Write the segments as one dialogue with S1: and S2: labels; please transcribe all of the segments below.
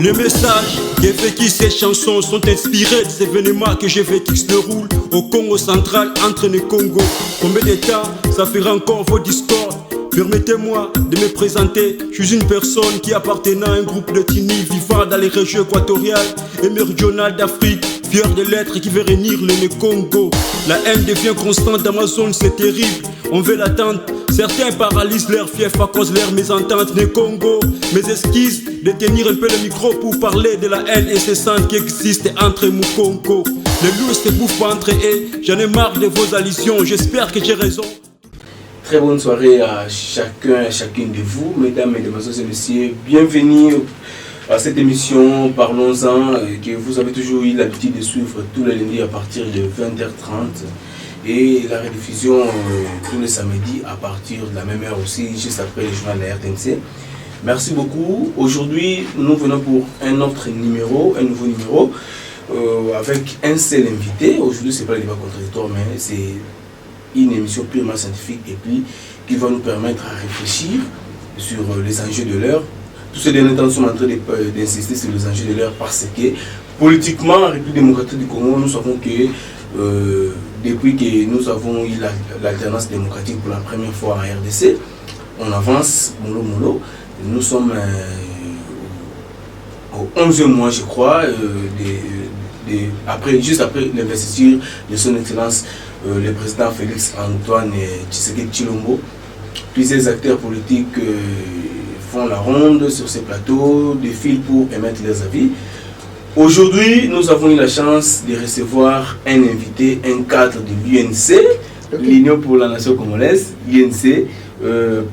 S1: Les messages qu'effectuent ces chansons sont inspirés des événements que j'ai vécu qui se déroulent au Congo central entre les Congo. Combien de temps ça fera encore vos discords? Permettez-moi de me présenter, je suis une personne qui appartenant à un groupe de Tini vivant dans les régions équatoriales et méridionales d'Afrique, fier de l'être qui veut réunir le Congo. La haine devient constante dans ma zone, c'est terrible, on veut l'attendre. Certains paralysent leur fief à cause de leur mésentente des Congo. Mes esquisses de tenir un peu le micro pour parler de la haine incessante qui existe entre mon Congo. Les loups se bouffent entre eux, j'en ai marre de vos allusions, j'espère que j'ai raison.
S2: Très bonne soirée à chacun et chacune de vous, mesdames, mesdemoiselles et messieurs. Bienvenue à cette émission Parlons-en que vous avez toujours eu l'habitude de suivre tous les lundis à partir de 20h30 et la rediffusion tous les samedis à partir de la même heure aussi, juste après le journal de la RTNC. Merci beaucoup. Aujourd'hui, nous venons pour un autre numéro, un nouveau numéro avec un seul invité. Aujourd'hui, ce n'est pas le débat contradictoire, mais c'est une émission purement scientifique et puis qui va nous permettre à réfléchir sur les enjeux de l'heure. Tous ces derniers temps, nous sommes en train d'insister sur les enjeux de l'heure parce que politiquement, en République démocratique du Congo, nous savons que depuis que nous avons eu l'alternance démocratique pour la première fois en RDC, on avance mollo mollo. Nous sommes au 11e mois, je crois, juste après l'investiture de son Excellence le président Félix Antoine Tshisekedi Tshilombo. Plusieurs acteurs politiques font la ronde sur ces plateaux, défilent pour émettre leurs avis. Aujourd'hui, nous avons eu la chance de recevoir un invité, un cadre de l'UNC, l'Union pour la Nation Congolaise, l'UNC,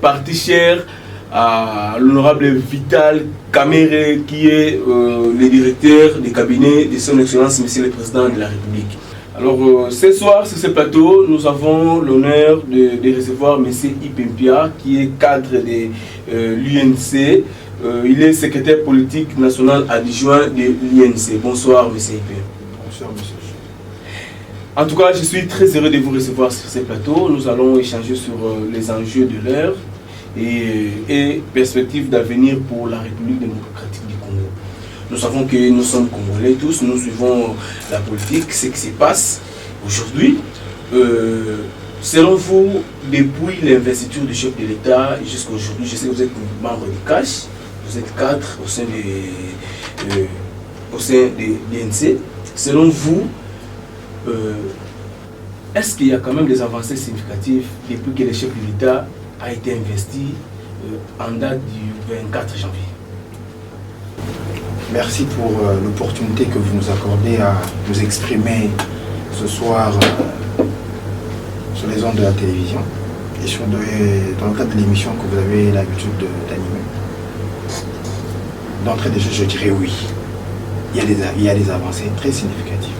S2: parti cher à l'honorable Vital Kamerhe, qui est le directeur du cabinet de son Excellence, Monsieur le Président de la République. Alors, ce soir, sur ce plateau, nous avons l'honneur de recevoir M. Ipempia, qui est cadre de l'UNC. Il est secrétaire politique national adjoint de l'UNC. Bonsoir, M. Ipempia.
S3: Bonsoir, M.
S2: En tout cas, je suis très heureux de vous recevoir sur ce plateau. Nous allons échanger sur les enjeux de l'heure et perspectives d'avenir pour la République démocratique du Congo. Nous savons que nous sommes Congolais tous, nous suivons la politique, ce qui se passe aujourd'hui. Selon vous, depuis l'investiture du chef de l'État jusqu'à aujourd'hui, je sais que vous êtes membre du CACH, vous êtes cadre au sein de l'INC. Selon vous, est-ce qu'il y a quand même des avancées significatives depuis que le chef de l'État a été investi en date du 24 janvier?
S3: Merci pour l'opportunité que vous nous accordez à nous exprimer ce soir sur les ondes de la télévision et dans le cadre de l'émission que vous avez l'habitude d'animer. D'entrée de jeu, je dirais oui. Il y a des avancées très significatives.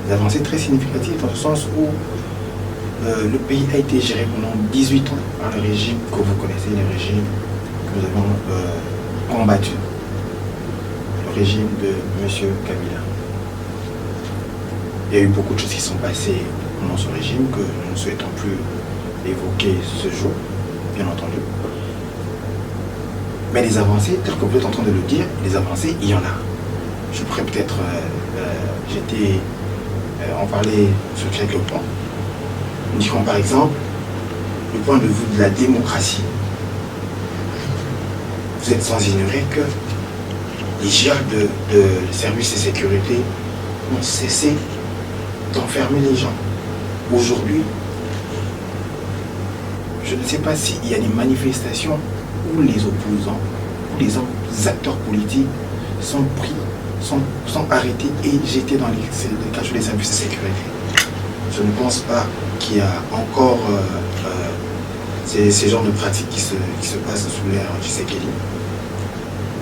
S3: Des avancées très significatives dans le sens où le pays a été géré pendant 18 ans par le régime que vous connaissez, le régime que nous avons combattu. Le régime de M. Kabila. Il y a eu beaucoup de choses qui sont passées pendant ce régime que nous ne souhaitons plus évoquer ce jour, bien entendu. Mais les avancées, telles que vous êtes en train de le dire, les avancées, il y en a. Je pourrais peut-être en parler sur quelques points. Nous dirons par exemple le point de vue de la démocratie. Vous êtes sans ignorer que les GIA de services de sécurité ont cessé d'enfermer les gens. Aujourd'hui, je ne sais pas s'il y a des manifestations où les opposants, où les acteurs politiques sont pris, sont arrêtés et jetés dans les cachots des services de sécurité. Je ne pense pas qu'il y a encore ces genres de pratiques qui se passent sous l'ère Tshisekedi.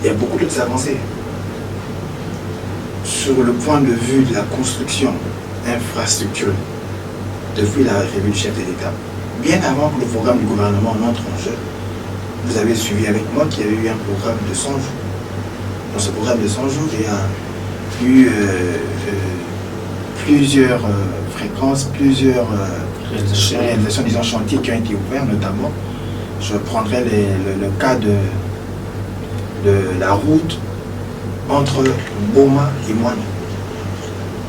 S3: Il y a beaucoup d'autres avancées. Sur le point de vue de la construction infrastructure, depuis l'arrivée du chef de l'État, bien avant que le programme du gouvernement n'entre en jeu, vous avez suivi avec moi qu'il y avait eu un programme de 100 jours. Dans ce programme de 100 jours, il y a eu plusieurs fréquences, plusieurs réalisations, disons chantiers qui ont été ouverts, notamment, je prendrai le cas de la route entre Boma et Moine.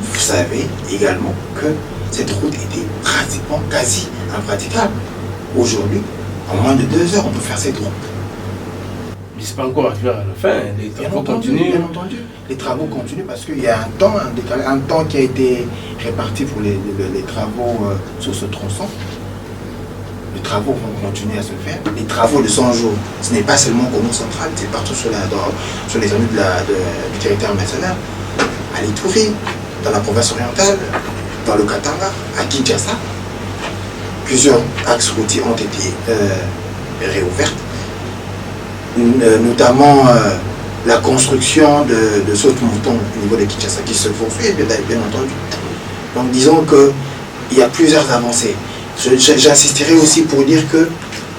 S3: Vous savez également que cette route était pratiquement quasi impraticable. Aujourd'hui, en moins de 2 heures, on peut faire cette route.
S2: Mais c'est pas encore arrivé à la fin, les travaux continuent.
S3: Bien entendu, les travaux continuent parce qu'il y a un temps, un temps qui a été réparti pour les travaux sur ce tronçon. Les travaux vont continuer à se faire. Les travaux de 100 jours, ce n'est pas seulement au Congo central, c'est partout sur les zones du territoire national. À l'Ituri, dans la province orientale, dans le Katanga, à Kinshasa, plusieurs axes routiers ont été réouverts. Notamment la construction de saute-mouton au niveau de Kinshasa qui se poursuit, bien entendu. Donc disons qu'il y a plusieurs avancées. J'insisterai aussi pour dire que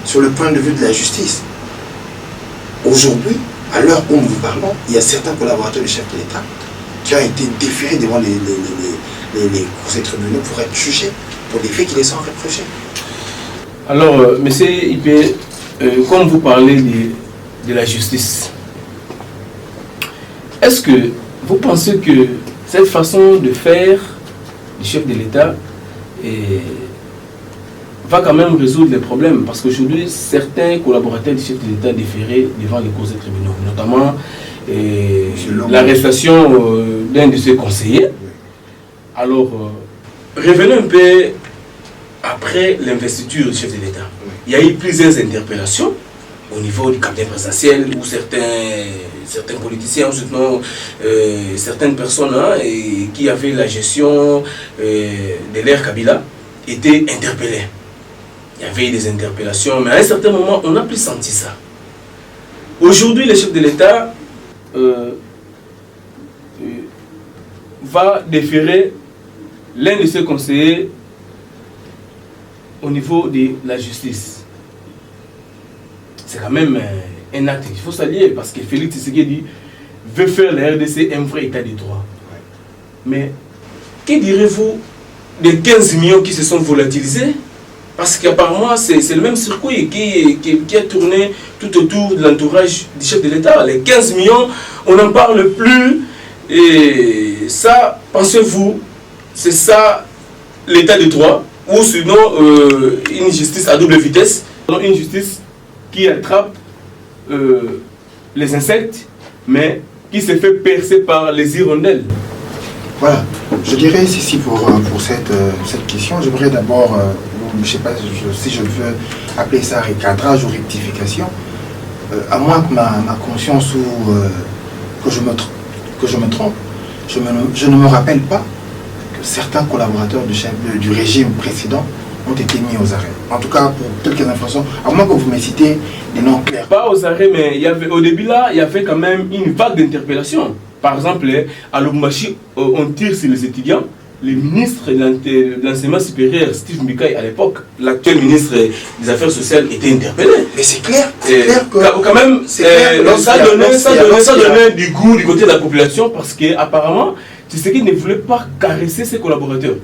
S3: sur le point de vue de la justice, aujourd'hui, à l'heure où nous vous parlons, il y a certains collaborateurs du chef de l'État qui ont été déférés devant les conseils tribunaux pour être jugés pour des faits qui les sont reprochés.
S2: Alors, monsieur Ipé, comme vous parlez de la justice, est-ce que vous pensez que cette façon de faire du chef de l'État va quand même résoudre les problèmes? Parce qu'aujourd'hui, certains collaborateurs du chef de l'État déférés devant les conseils tribunaux, notamment l'arrestation d'un de ses conseillers. Alors, revenons un peu après l'investiture du chef de l'État. Il y a eu plusieurs interpellations au niveau du cabinet présidentiel où certains politiciens, ou certaines personnes qui avaient la gestion de l'ère Kabila étaient interpellées. Il y avait des interpellations, mais à un certain moment, on n'a plus senti ça. Aujourd'hui, le chef de l'État va déférer l'un de ses conseillers au niveau de la justice. C'est quand même un acte qu'il faut saluer parce que Félix Tshisekedi veut faire la RDC un vrai état de droit. Mais que direz-vous des 15 millions qui se sont volatilisés? Parce qu'apparemment, c'est le même circuit qui a tourné tout autour de l'entourage du chef de l'État. Les 15 millions, on n'en parle plus. Et ça, pensez-vous, c'est ça l'état de droit? Ou sinon, une justice à double vitesse? Une justice qui attrape les insectes, mais qui se fait percer par les hirondelles.
S3: Voilà, je dirais ici pour cette question, j'aimerais d'abord, je ne sais pas si je veux appeler ça recadrage ou rectification, à moins que ma conscience ou que je me trompe, je ne me rappelle pas que certains collaborateurs du régime précédent ont été mis aux arrêts. En tout cas, pour quelques informations, à moins que vous me citez des noms clairs.
S2: Pas aux arrêts, mais au début là, il y avait quand même une vague d'interpellations. Par exemple, à Lubumbashi, on tire sur les étudiants. Le ministre de l'enseignement supérieur, Steve Mikaï, à l'époque, l'actuel ministre des Affaires sociales, était interpellé.
S3: Mais c'est clair
S2: que... Quand même, ça donnait du goût du côté de la population parce qu'apparemment, Tshisekedi ne voulait pas caresser ses collaborateurs.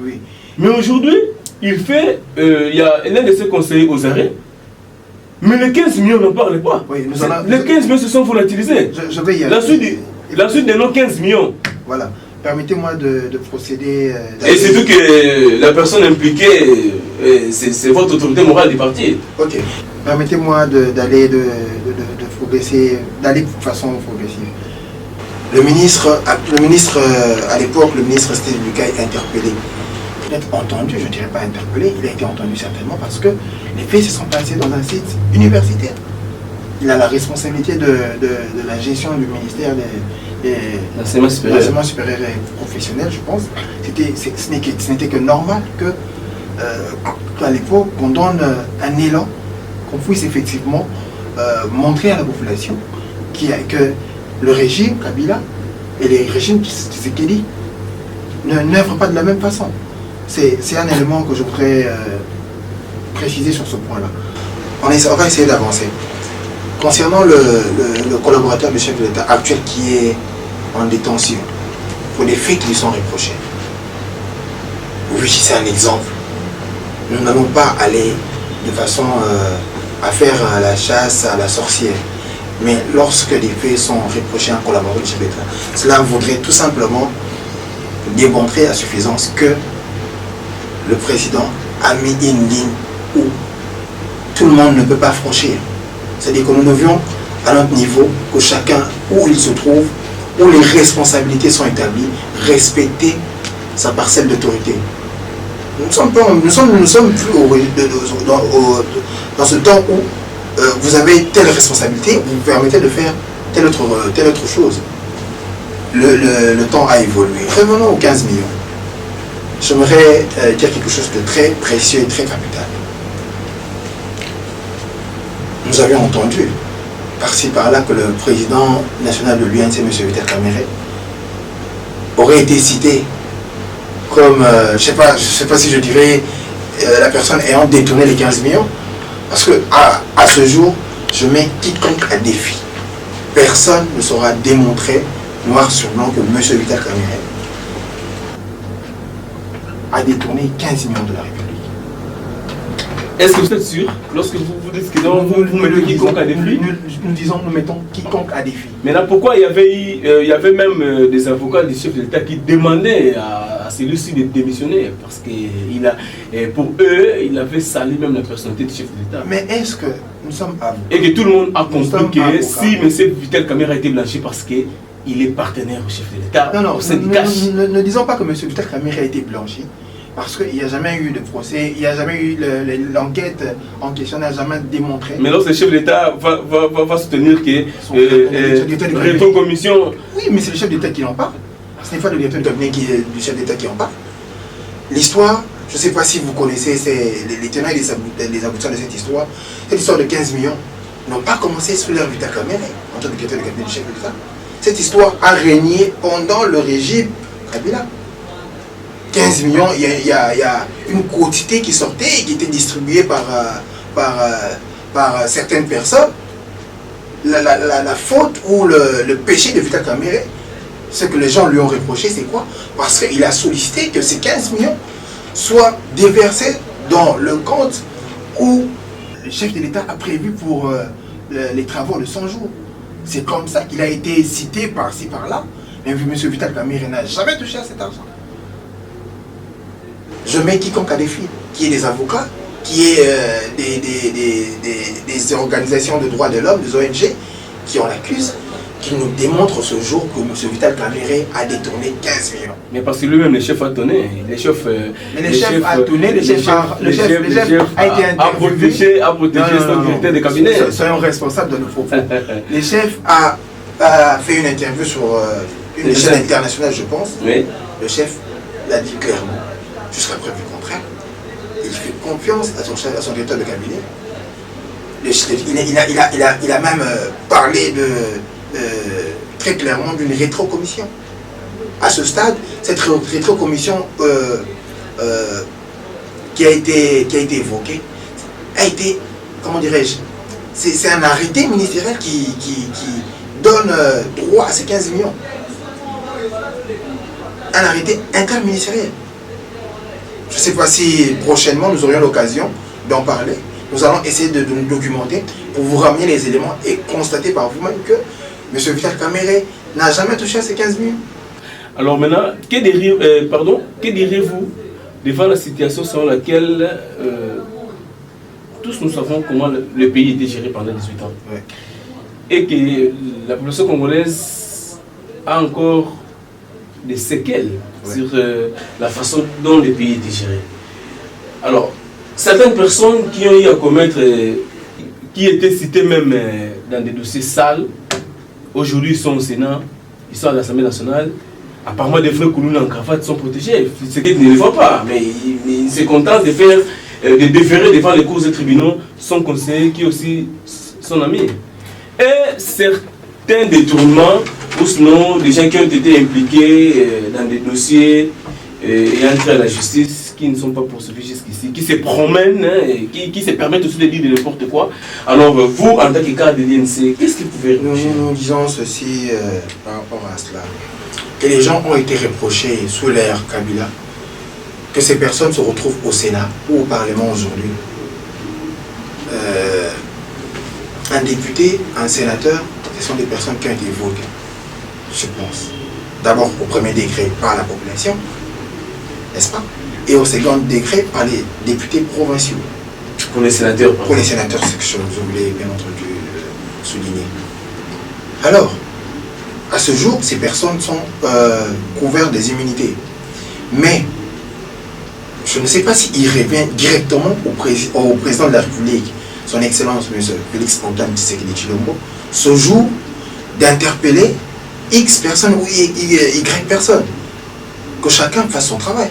S3: Oui.
S2: Mais aujourd'hui, il y a l'un de ses conseillers aux arrêts, mais les 15 millions n'en parlent pas. Oui, les 15 millions se sont volatilisés. La suite de nos 15 millions.
S3: Voilà. Permettez-moi de procéder...
S2: Et surtout que la personne impliquée, c'est votre autorité morale du parti.
S3: Ok. Permettez-moi d'aller de façon progressive. Le ministre à l'époque, le ministre Steve Mikaï interpellé. Il a été entendu, je ne dirais pas interpellé, il a été entendu certainement parce que les faits se sont passés dans un site universitaire. Il a la responsabilité de la gestion du ministère de l'enseignement supérieur et professionnel, je pense. Ce n'était que normal qu'à l'époque, on donne un élan, qu'on puisse effectivement montrer à la population que le régime Kabila et les régimes Tshisekedi n'œuvrent pas de la même façon. C'est un élément que je voudrais préciser sur ce point-là. On va essayer d'avancer. Concernant le collaborateur du chef de l'État actuel qui est en détention pour les faits qui lui sont reprochés, oui, c'est un exemple. Nous n'allons pas aller de façon à faire la chasse à la sorcière. Mais lorsque les faits sont reprochés à un collaborateur du chef d'État, cela voudrait tout simplement démontrer à suffisance que le président a mis une ligne où tout le monde ne peut pas franchir. C'est-à-dire que nous devions, à notre niveau, que chacun, où il se trouve, où les responsabilités sont établies, respecter sa parcelle d'autorité. Nous ne sommes plus dans ce temps où vous avez telle responsabilité, vous vous permettez de faire telle autre chose. Le temps a évolué. Revenons aux 15 millions. J'aimerais dire quelque chose de très précieux et très capital. Nous avions entendu, par-ci par-là, que le président national de l'UNC, M. Vital Kamerhe, aurait été cité comme, je ne sais pas si je dirais, la personne ayant détourné les 15 millions. Parce que à ce jour, je mets quiconque à défi. Personne ne saura démontrer, noir sur blanc, que M. Vital Kamerhe a détourné 15 millions de la République.
S2: Est-ce que vous êtes sûr, lorsque vous dites que vous mettez quiconque à défi?
S3: Nous mettons quiconque à défi.
S2: Maintenant, pourquoi il y avait même des avocats du chef de l'État qui demandaient à celui-ci de démissionner? Parce que pour eux, il avait sali même la personnalité du chef de l'État.
S3: Mais est-ce que nous sommes avocats?
S2: Et que tout le monde a compris que si M. Vital Kamerhe a été blanchi parce qu'il est partenaire au chef de l'État,
S3: non,
S2: au syndicat.
S3: Ne disons pas que M. Vital Kamerhe a été blanchi. Parce qu'il n'y a jamais eu de procès, il n'y a jamais eu l'enquête en question, n'a jamais démontré.
S2: Mais lorsque le chef de l'État va soutenir que rétro-commission...
S3: Oui, mais c'est le chef d'État qui en parle. Ce n'est pas le directeur de cabinet du chef d'État qui en parle. L'histoire, je ne sais pas si vous connaissez les tenants et les aboutissants de cette histoire. Cette histoire de 15 millions n'ont pas commencé sous l'ère Vital Kamerhe en tant que directeur de cabinet du chef d'État. Cette histoire a régné pendant le régime Kabila. 15 millions, il y a une quantité qui sortait et qui était distribuée par certaines personnes. La faute ou le péché de Vital Kamerhe, ce que les gens lui ont reproché, c'est quoi? Parce qu'il a sollicité que ces 15 millions soient déversés dans le compte où le chef de l'État a prévu pour les travaux de 100 jours. C'est comme ça qu'il a été cité par-ci, par-là. Mais M. Vital Kamerhe n'a jamais touché à cet argent. Je mets quiconque à défi, qui est des avocats, qui est des organisations de droits de l'homme, des ONG, qui on l'accuse, qui nous démontrent ce jour que M. Vital Kamerhe a détourné 15 millions.
S2: Mais parce que lui-même, le chef a tonné.
S3: Mais le chef a tonné, le chef a été interviewé.
S2: A protégé son directeur de cabinet.
S3: Soyons responsables de nos propos. Le chef a fait une interview sur une chaîne internationale, je pense.
S2: Oui.
S3: Le chef l'a dit clairement. Jusqu'à preuve du contraire, il fait confiance à son directeur de cabinet. Il a même parlé très clairement d'une rétrocommission. À ce stade, cette rétrocommission qui a été évoquée a été, comment dirais-je, c'est un arrêté ministériel qui donne droit à ces 15 millions. Un arrêté interministériel. Je ne sais pas si prochainement nous aurions l'occasion d'en parler. Nous allons essayer de nous documenter pour vous ramener les éléments et constater par vous-même que M. Vital Kamerhe n'a jamais touché à ces 15 millions.
S2: Alors maintenant, que direz-vous devant la situation selon laquelle tous nous savons comment le pays était géré pendant 18 ans,
S3: Ouais.
S2: et que la population congolaise a encore des séquelles sur la façon dont le pays était géré. Alors, certaines personnes qui ont eu à commettre, qui étaient citées même dans des dossiers sales, aujourd'hui ils sont au Sénat, ils sont à l'Assemblée nationale. Apparemment, des frères Koulouna en cravate sont protégés. Ce qu'ils ne le voient pas, mais ils se contentent de faire, de déférer devant les cours des tribunaux son conseiller qui est aussi son ami. Et certains détournements, ou sinon des gens qui ont été impliqués dans des dossiers et entrés à la justice, qui ne sont pas poursuivis jusqu'ici, qui se promènent, qui se permettent aussi de dire de n'importe quoi. Alors vous, en tant que cadre de l'INC, qu'est-ce que vous pouvez reprocher?
S3: Nous disons ceci par rapport à cela. Que les gens ont été reprochés sous l'ère Kabila, que ces personnes se retrouvent au Sénat ou au Parlement aujourd'hui. Un député, un sénateur ce sont des personnes qui ont été votées, je pense. D'abord au premier degré par la population, n'est-ce pas? Et au second degré par les députés provinciaux.
S2: Pour les sénateurs.
S3: Pour les sénateurs, c'est quelque chose que je voulais bien entendu souligner. Alors, à ce jour, ces personnes sont couvertes des immunités. Mais, je ne sais pas s'il revient directement au président de la République, son Excellence, M. Félix Antoine Tshisekedi Tshilombo, ce jour d'interpeller X personnes ou Y personnes. Que chacun fasse son travail.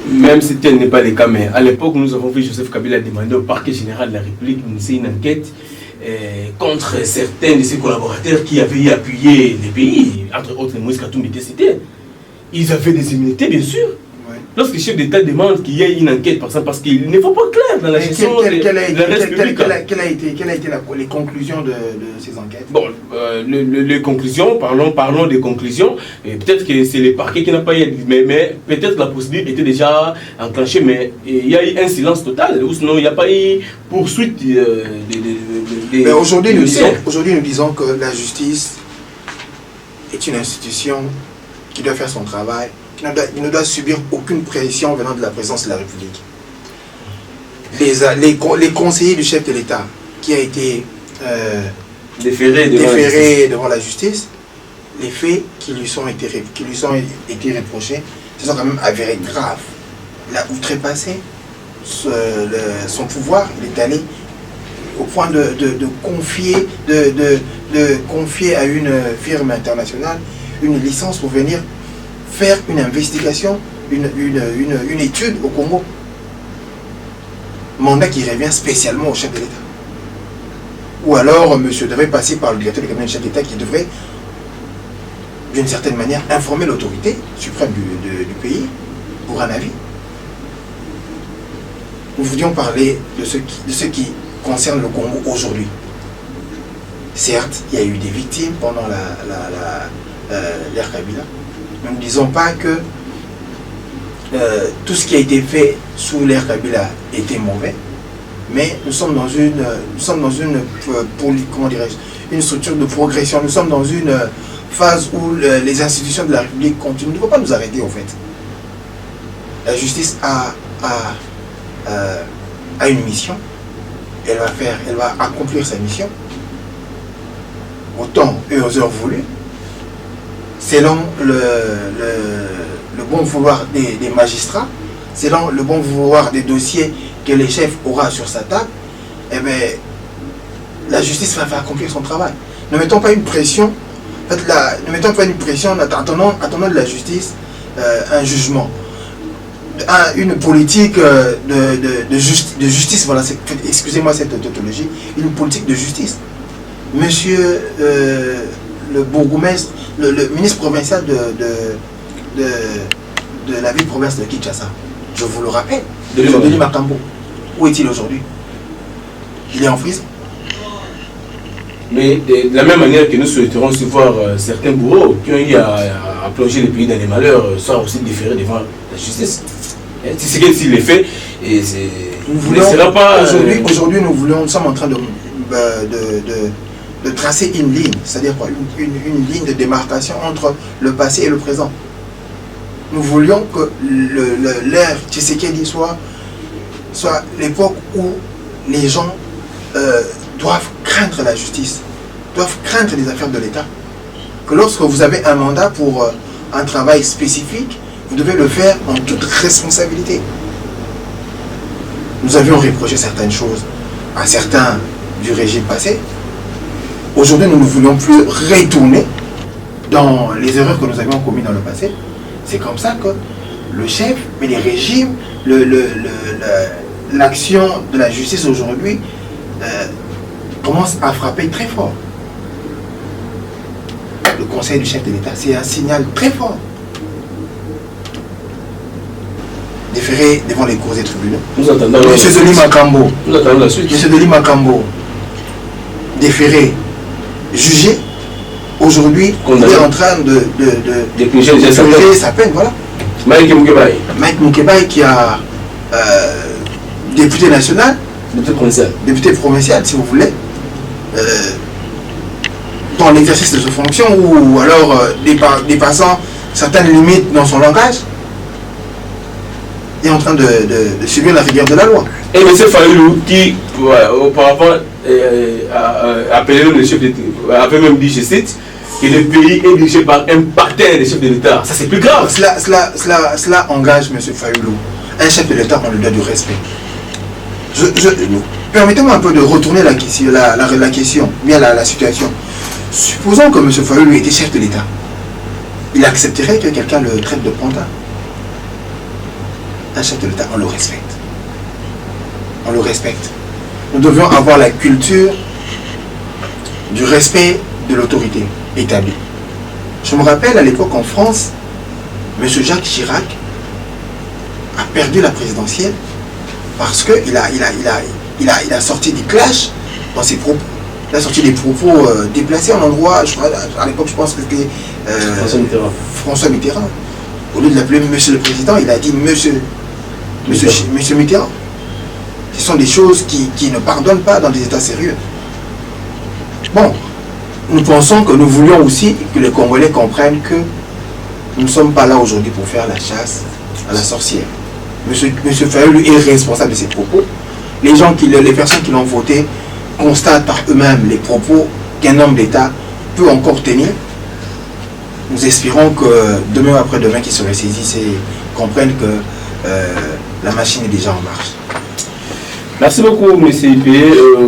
S2: Même si tel n'est pas le cas, mais à l'époque, nous avons vu Joseph Kabila demander au parquet général de la République d'initier une enquête contre certains de ses collaborateurs qui avaient appuyé les pays, entre autres Moïse Katumbi était cité. Ils avaient des immunités, bien sûr. Ouais. Lorsque le chef d'État demande qu'il y ait une enquête, par exemple, parce qu'il ne faut pas clair dans la gestion de la République.
S3: Quelles a été les conclusions de ces enquêtes?
S2: Bon, les conclusions, parlons des conclusions. Peut-être que c'est le parquet qui n'a pas eu, mais peut-être que la procédure était déjà enclenchée, mais il y a eu un silence total, ou sinon il n'y a pas eu poursuite
S3: mais aujourd'hui, nous disons que la justice est une institution qui doit faire son travail, qui ne doit subir aucune pression venant de la présidence de la République. Les conseillers du chef de l'État qui a été
S2: déféré
S3: devant la justice, les faits qui lui sont été reprochés se sont quand même avérés graves. Il a outrepassé son pouvoir, il est allé au point de confier à une firme internationale une licence pour venir faire une investigation, une étude au Congo. Mandat qui revient spécialement au chef de l'État. Ou alors, monsieur devrait passer par le directeur du cabinet du chef d'État qui devrait, d'une certaine manière, informer l'autorité suprême du pays pour un avis. Nous voulions parler de ce qui concerne le Congo aujourd'hui. Certes, il y a eu des victimes pendant l'ère Kabila. Nous ne disons pas que tout ce qui a été fait sous l'ère Kabila était mauvais, mais nous sommes dans une structure de progression. Nous sommes dans une phase où les institutions de la République continuent. Il ne faut pas nous arrêter en fait. La justice a une mission. Elle va accomplir sa mission au temps et aux heures voulues, selon le bon vouloir des magistrats, selon le bon vouloir des dossiers que le chef aura sur sa table. Eh bien, la justice va accomplir son travail. Ne mettons pas une pression, en attendant de la justice un jugement. Une politique de justice, voilà, excusez-moi cette tautologie, une politique de justice. Monsieur le bourgmestre, le ministre provincial de la ville-province de Kinshasa, je vous le rappelle, Denis Makambo, où est-il aujourd'hui? Il est en prison.
S2: Mais de la même manière que nous souhaiterons aussi voir certains bourreaux qui ont eu à plonger le pays dans les malheurs, soient aussi déférés devant la justice. C'est ce qu'il est fait. Et
S3: aujourd'hui, nous sommes en train de tracer une ligne, c'est-à-dire quoi, une ligne de démarcation entre le passé et le présent. Nous voulions que l'ère Tshisekedi soit l'époque où les gens doivent craindre la justice, doivent craindre les affaires de l'État. Que lorsque vous avez un mandat pour un travail spécifique, vous devez le faire en toute responsabilité. Nous avions reproché certaines choses à certains du régime passé. Aujourd'hui, nous ne voulons plus retourner dans les erreurs que nous avions commises dans le passé. C'est comme ça que le chef, mais les régimes, l'action de la justice aujourd'hui commence à frapper très fort. Le conseil du chef de l'État, c'est un signal très fort. Déféré devant les cours et tribunaux.
S2: Nous attendons
S3: Monsieur Denis Makambo.
S2: Nous attendons la suite.
S3: Monsieur Denis Makambo, déféré, jugé. Aujourd'hui, il est en train de purger sa peine. Voilà.
S2: Mike
S3: Moukebaï qui a député national, député provincial si vous voulez, dont dans l'exercice de ses fonctions ou alors dépassant certaines limites dans son langage, est en train de subir la rigueur de la loi.
S2: Et M. Fayoulou, qui, auparavant, appelé le chef d'État, avait même dit, je cite, que le pays est dirigé par un partenaire des chefs de l'État. Ça, c'est plus grave.
S3: Cela engage M. Fayoulou. Un chef de l'État, on lui doit du respect. Permettez-moi un peu de retourner la question, bien la situation. Supposons que M. Fayoulou était chef de l'État. Il accepterait que quelqu'un le traite de pantin. Un chef de l'État, on le respecte. On le respecte. Nous devions avoir la culture du respect de l'autorité établie. Je me rappelle à l'époque en France, M. Jacques Chirac a perdu la présidentielle parce qu'il a sorti des clashs dans ses propos. Il a sorti des propos déplacés en endroit, à l'époque je pense que c'était François Mitterrand. Au lieu de l'appeler Monsieur le Président, il a dit Monsieur Mitterrand. Ce sont des choses qui ne pardonnent pas dans des états sérieux. Bon, nous pensons que nous voulions aussi que les Congolais comprennent que nous ne sommes pas là aujourd'hui pour faire la chasse à la sorcière. Monsieur Fayoulou est responsable de ses propos. Les personnes qui l'ont voté constatent par eux-mêmes les propos qu'un homme d'État peut encore tenir. Nous espérons que demain ou après-demain qu'ils se ressaisissent et comprennent que la machine est déjà en marche.
S2: Merci beaucoup, M. IP.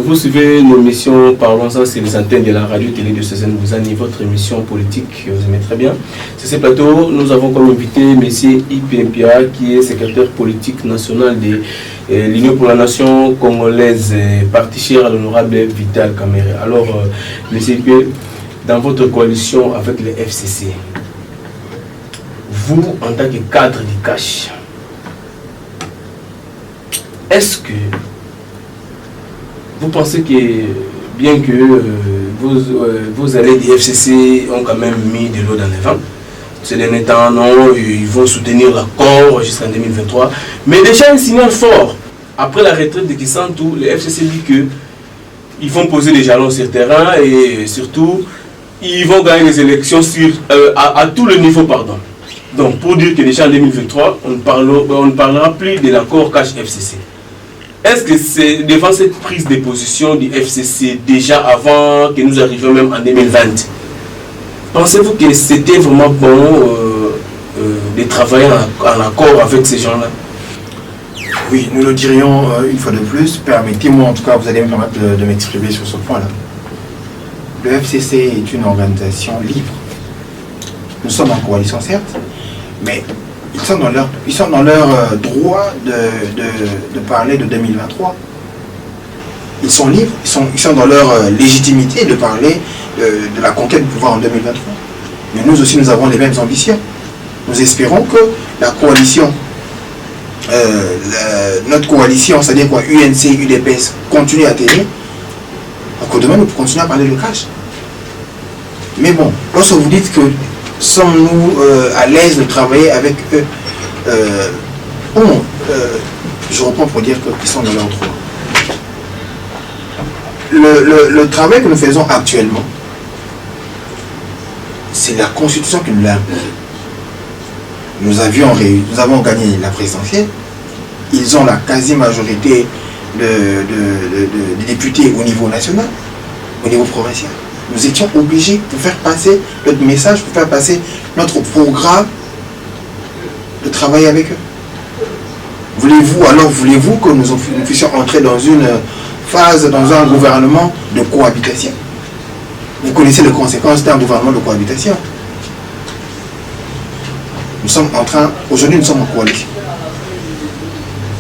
S2: Vous suivez nos missions Parlons-en sur les antennes de la radio-télé de Cézanne Bouzani, votre émission politique que vous aimez très bien. Sur ce plateau, nous avons comme invité M. IP Mpia, qui est secrétaire politique national de l'Union pour la Nation congolaise, parti cher à l'honorable Vital Kamerhe. Alors, M. IP, dans votre coalition avec le FCC, vous, en tant que cadre du CACH, est-ce que vous pensez que, bien que vos alliés du FCC ont quand même mis de l'eau dans les vents, ces derniers temps, non, ils vont soutenir l'accord jusqu'en 2023, mais déjà un signal fort, après la retraite de Kisantou, le FCC dit qu'ils vont poser des jalons sur le terrain et surtout, ils vont gagner les élections à tout le niveau, pardon. Donc, pour dire que déjà en 2023, on ne parlera plus de l'accord CACH-FCC. Est-ce que c'est devant cette prise de position du FCC, déjà avant que nous arrivions même en 2020, pensez-vous que c'était vraiment bon de travailler en accord avec ces gens-là?
S3: Oui, nous le dirions une fois de plus. Permettez-moi, en tout cas, vous allez me permettre de m'exprimer sur ce point-là. Le FCC est une organisation libre. Nous sommes en coalition, certes, mais ils sont dans leur droit de parler de 2023. Ils sont libres, ils sont dans leur légitimité de parler de la conquête du pouvoir en 2023. Mais nous aussi, nous avons les mêmes ambitions. Nous espérons que la coalition, notre coalition, c'est-à-dire quoi, UNC, UDPS, continue à tenir, pour que demain nous continuons à parler de cash. Mais bon, lorsque vous dites que sommes-nous à l'aise de travailler avec eux, je reprends pour dire qu'ils sont dans leur droit. Le travail que nous faisons actuellement, c'est la Constitution qui nous l'a imposé. Nous avons gagné la présidentielle. Ils ont la quasi-majorité de députés au niveau national, au niveau provincial. Nous étions obligés pour faire passer notre message, pour faire passer notre programme, de travailler avec eux. Voulez-vous que nous puissions entrer dans une phase, dans un gouvernement de cohabitation? Vous connaissez les conséquences d'un gouvernement de cohabitation. Aujourd'hui nous sommes en coalition.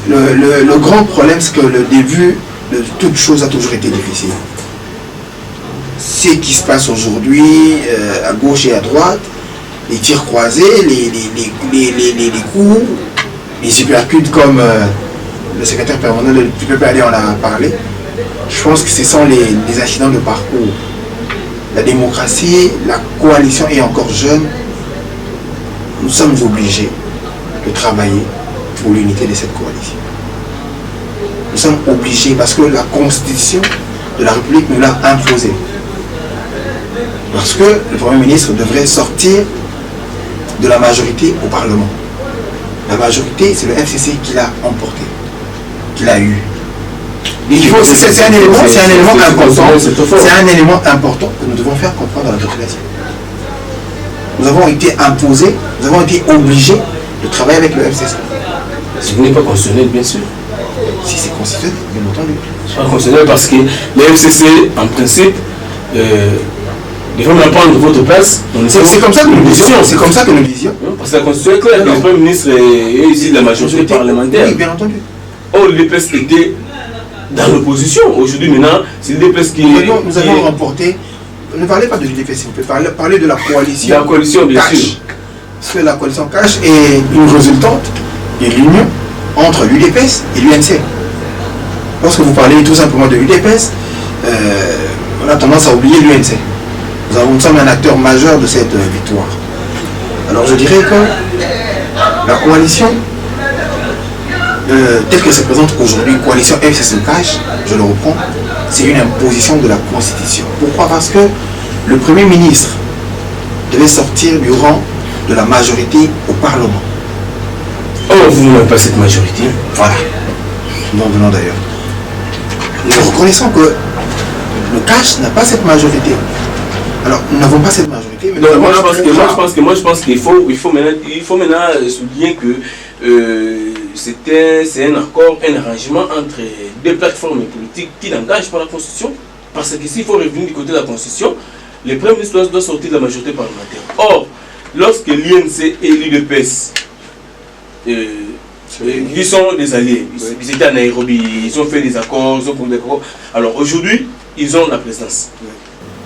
S3: Le grand problème, c'est que le début de toute chose a toujours été difficile. Ce qui se passe aujourd'hui, à gauche et à droite, les tirs croisés, les coups, les hypercutes comme le secrétaire permanent du PPAD en a parlé. Je pense que ce sont les accidents de parcours. La démocratie, la coalition est encore jeune. Nous sommes obligés de travailler pour l'unité de cette coalition. Nous sommes obligés parce que la Constitution de la République nous l'a imposé. Parce que le Premier ministre devrait sortir de la majorité au Parlement. La majorité, c'est le FCC qui l'a emporté, qui l'a eu. C'est un élément important. C'est un élément important que nous devons faire comprendre à la population. Nous avons été imposés, nous avons été obligés de travailler avec le FCC.
S2: Ce n'est pas constitutionnel, bien sûr.
S3: Si c'est constitutionnel, bien entendu.
S2: C'est pas constitutionnel parce que le FCC, en principe, des fois, on prend votre place.
S3: C'est comme ça que nous disions. C'est comme ça que nous disions.
S2: Parce que la Constitution est claire. Le Premier ministre est ici de la majorité parlementaire.
S3: Oui, bien entendu.
S2: Or, l'UDPS était dans l'opposition. Aujourd'hui, maintenant, c'est l'UDPS qui est.
S3: Nous avons remporté. Ne parlez pas de l'UDPS, on peut parler de la coalition.
S2: La coalition, bien sûr.
S3: Parce que la coalition cash est une résultante de l'union entre l'UDPS et l'UNC. Lorsque vous parlez tout simplement de l'UDPS, on a tendance à oublier l'UNC. Nous sommes un acteur majeur de cette victoire. Alors je dirais que la coalition, telle qu'elle se présente aujourd'hui, coalition FCC Cash, je le reprends, c'est une imposition de la Constitution. Pourquoi? Parce que le Premier ministre devait sortir du rang de la majorité au Parlement.
S2: Oh, vous n'avez pas cette majorité.
S3: Voilà. Nous en venons d'ailleurs. Nous reconnaissons que le Cash n'a pas cette majorité. Alors, nous n'avons pas cette majorité. Mais
S2: non, moi je pense qu'il faut maintenant souligner que c'est un accord, un arrangement entre deux plateformes politiques qui n'engagent pas la Constitution. Parce que s'il faut revenir du côté de la Constitution, le Premier ministre doit sortir de la majorité parlementaire. Or, lorsque l'INC et l'UDPS, ils sont des alliés, ils étaient à Nairobi, ils ont fait des accords, ils ont pris des accords. Alors aujourd'hui, ils ont la présidence.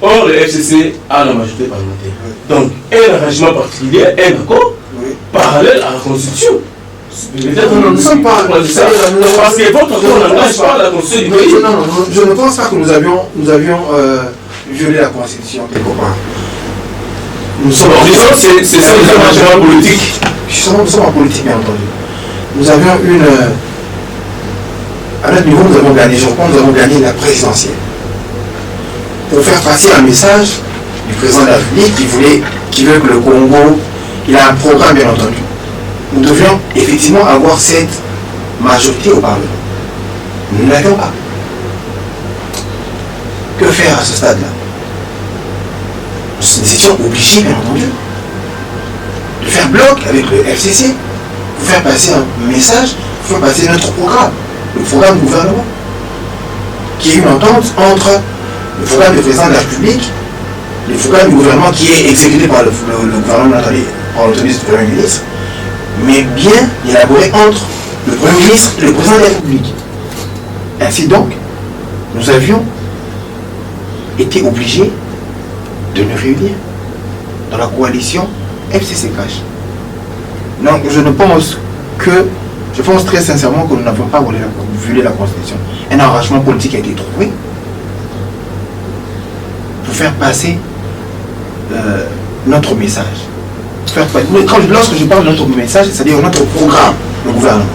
S2: Or, le FCC a la majorité parlementaire. Donc, un arrangement particulier, un accord parallèle à la Constitution.
S3: Nous ne sommes pas.
S2: Parce que votre accord n'engage pas la Constitution du pays.
S3: Non, je ne pense pas que nous avions violé la Constitution quelque part.
S2: Nous sommes c'est ça les arrangements politiques.
S3: Nous sommes en politique, bien entendu. Nous avions à notre niveau, nous avons gagné, je crois, nous avons gagné la présidentielle. Pour faire passer un message du président de la République qui veut que le Congo, il a un programme, bien entendu. Nous devions effectivement avoir cette majorité au Parlement. Nous ne l'avions pas. Que faire à ce stade-là? Nous étions obligés, bien entendu, de faire bloc avec le FCC pour faire passer un message, pour faire passer notre programme, le programme du gouvernement, qui est une entente entre le programme du président de la République, le programme du gouvernement qui est exécuté par le gouvernement par l'autorité du Premier ministre, mais bien élaboré entre le Premier ministre et le président de la République. Ainsi donc, nous avions été obligés de nous réunir dans la coalition FCC Cash. Donc je pense très sincèrement que nous n'avons pas violé la Constitution. Un arrangement politique a été trouvé pour faire passer notre message. Lorsque je parle de notre message, c'est-à-dire notre programme, le gouvernement.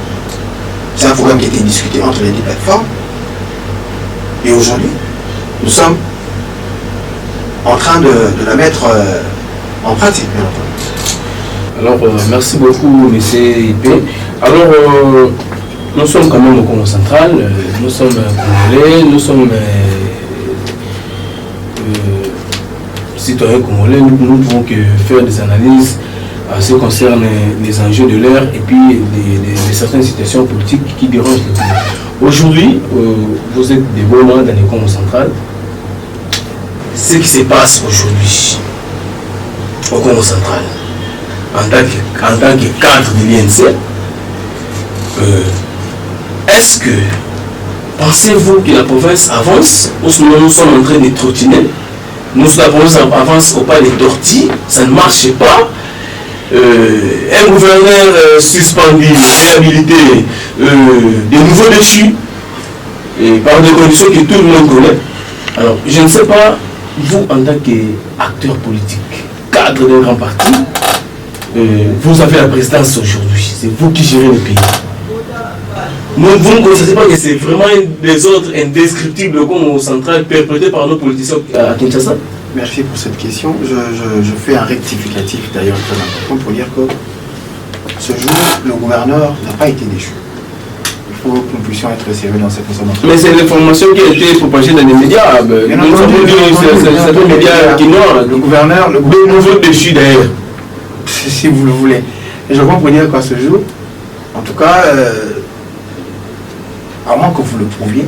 S3: C'est un programme qui a été discuté entre les deux plateformes. Et aujourd'hui, nous sommes en train de la mettre en pratique, bien entendu.
S2: Alors, merci beaucoup, M. IP. Alors, nous sommes quand même au Congo central, nous sommes congolais, nous sommes citoyens congolais, nous ne pouvons que faire des analyses à ce qui concerne les enjeux de l'heure et puis certaines situations politiques qui dérangent le pays. Aujourd'hui, vous êtes des bons dans les Congo central. Ce qui se passe aujourd'hui au Congo central, en tant que cadre de l'INC, est-ce que pensez-vous que la province avance ou sinon nous sommes en train de trottiner? La province avance au pas des tortilles, ça ne marche pas. Un gouverneur suspendu, réhabilité, des nouveaux déchus, et par des conditions que tout le monde connaît. Alors, je ne sais pas, vous en tant qu'acteur politique, cadre d'un grand parti, vous avez la présidence aujourd'hui, c'est vous qui gérez le pays. Vous ne constatez pas que c'est vraiment des ordres indescriptibles comme au central perpétrés par nos politiciens à Kinshasa?
S3: Merci pour cette question. Je fais un rectificatif d'ailleurs très important pour dire que ce jour, le gouverneur n'a pas été déchu. Il faut que nous puissions être sérieux dans cette consommation.
S2: Mais c'est l'information qui a été propagée dans les médias. Nous avons dit c'est des médias qui n'ont.
S3: Le gouverneur,
S2: Le nouveau déchu d'ailleurs.
S3: si vous le voulez. Et je crois pour dire qu'à ce jour, en tout cas, à moins que vous le prouviez,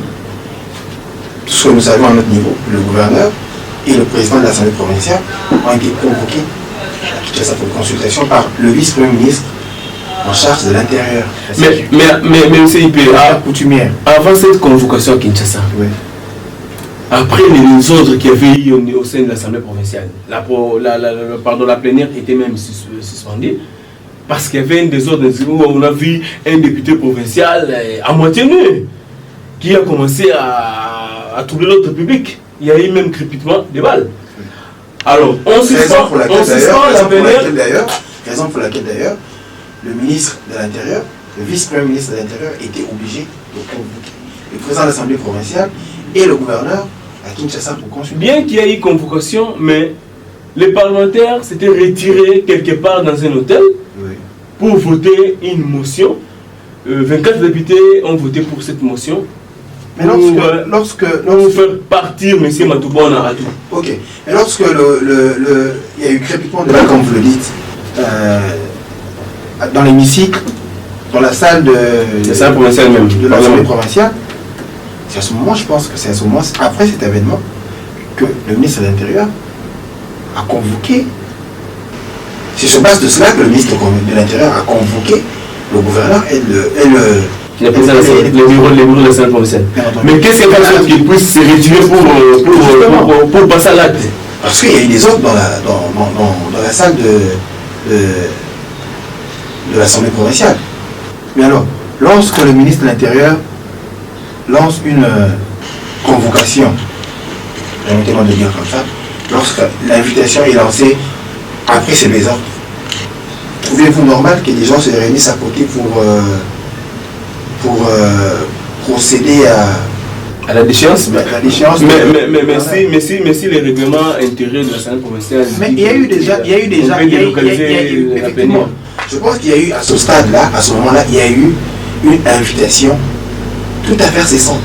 S3: ce que nous savons à notre niveau, le gouverneur et le président de l'Assemblée provinciale ont été convoqués à Kinshasa pour consultation par le vice-premier ministre en charge de l'Intérieur.
S2: Mais CIP,
S3: coutumière.
S2: avant cette convocation à Kinshasa,
S3: Oui.
S2: après les ordres qu'il y avait eu au sein de l'Assemblée provinciale, la plénière était même suspendue parce qu'il y avait un désordre où on a vu un député provincial à moitié nu qui a commencé à troubler l'ordre public. Il y a eu même crépitement des balles. Alors, on suspend la plénière.
S3: Raison pour laquelle d'ailleurs, le ministre de l'Intérieur, le vice-premier ministre de l'Intérieur était obligé de convoquer le président de l'Assemblée provinciale et le gouverneur à Kinshasa pour consulter.
S2: Bien qu'il y ait eu convocation, mais les parlementaires s'étaient retirés quelque part dans un hôtel pour voter une motion. 24 députés ont voté pour cette motion.
S3: Mais lorsque
S2: faire partir M. Matoubona à tout.
S3: Ok. Et lorsque il y a eu crépitement de balles, comme vous le dites, dans l'hémicycle, dans la salle de l'Assemblée provinciale, c'est à ce moment, je pense que c'est à ce moment, après cet événement, que le ministre de l'Intérieur a convoqué. C'est sur base de cela que le ministre de l'Intérieur a convoqué le gouverneur et
S2: le bureau de l'Assemblée provinciale. Mais qu'est-ce qu'il faut qu'il puisse se retirer pour passer à l'acte?
S3: Parce qu'il y a eu des ordres dans la salle de l'Assemblée provinciale. Mais alors, lorsque le ministre de l'Intérieur lance une convocation, permettez-moi de dire comme ça, lorsque l'invitation est lancée après ces désordres, trouvez-vous normal que des gens se réunissent à côté pour procéder à
S2: la déchéance?
S3: Mais
S2: si les règlements intérieurs de l'Assemblée provinciale.
S3: Mais il y a eu déjà, effectivement. Je pense qu'il y a eu à ce stade-là, à ce moment-là, il y a eu une invitation tout à fait cessante.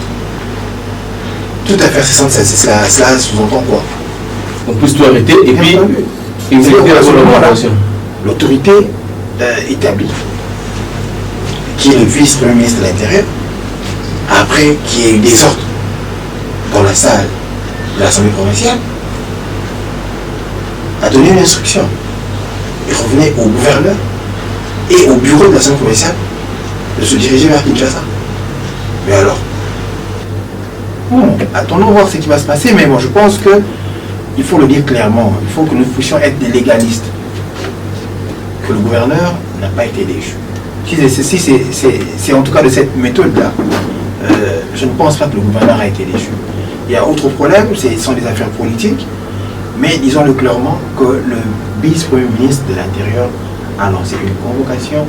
S3: Tout à fait cessante, cela sous-entend quoi?
S2: On peut tout arrêter et puis exécuter la collaboration.
S3: L'autorité établie, qui est le vice-premier ministre de l'Intérieur, après qu'il y ait eu des ordres dans la salle de l'Assemblée provinciale, a donné une instruction. Il revenait au gouverneur et au bureau de l'Assemblée provinciale de se diriger vers Kinshasa. Mais alors, attendons voir ce qui va se passer, mais bon, je pense que il faut le dire clairement, il faut que nous puissions être des légalistes. Que le gouverneur n'a pas été déchu. Si c'est en tout cas de cette méthode-là, je ne pense pas que le gouverneur a été déchu. Il y a autre problème, ce sont des affaires politiques, mais disons-le clairement que le vice-premier ministre de l'Intérieur a lancé une convocation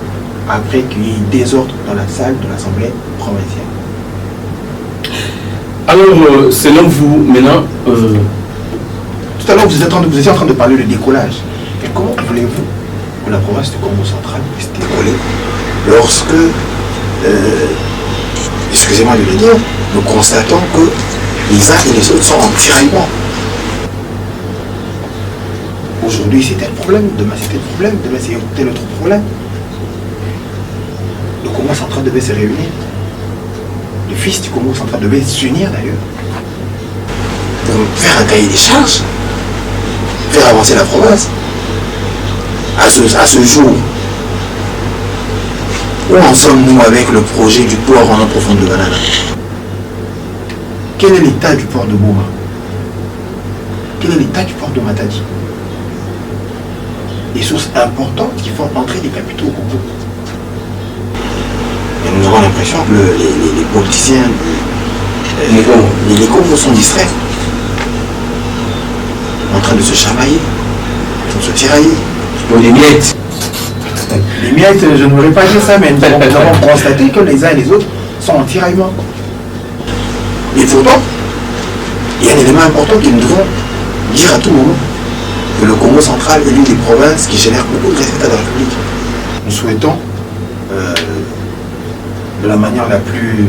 S3: après qu'il y ait eu des ordres dans la salle de l'Assemblée provinciale.
S2: Alors, selon vous, maintenant...
S3: Tout à l'heure, vous étiez en train de parler de décollage. Et comment voulez-vous que la province de Congo central puisse décoller lorsque, excusez-moi de le dire, nous constatons que les uns et les autres sont en tiraillement. Aujourd'hui, c'est tel problème, demain c'est tel problème, demain c'est tel autre problème. Le Congo central devait se réunir. Les fils du Congo central devaient s'unir d'ailleurs pour faire un cahier des charges, faire avancer la province. À ce jour, où en sommes-nous avec le projet du port en eau profonde de Banana? Quel est l'état du port de Goma? Quel est l'état du port de Matadi? Des sources importantes qui font entrer des capitaux au Congo. Et nous avons l'impression que les politiciens, les Congos sont distraits, en train de se chamailler, de se tirailler.
S2: Pour les miettes.
S3: Les miettes, je ne voudrais pas dire ça, mais nous avons constaté que les uns et les autres sont en tiraillement. Et pourtant, il y a un élément important que nous devons dire à tout moment que le Congo central est l'une des provinces qui génère beaucoup de résultats de la République. Nous souhaitons, de la manière la plus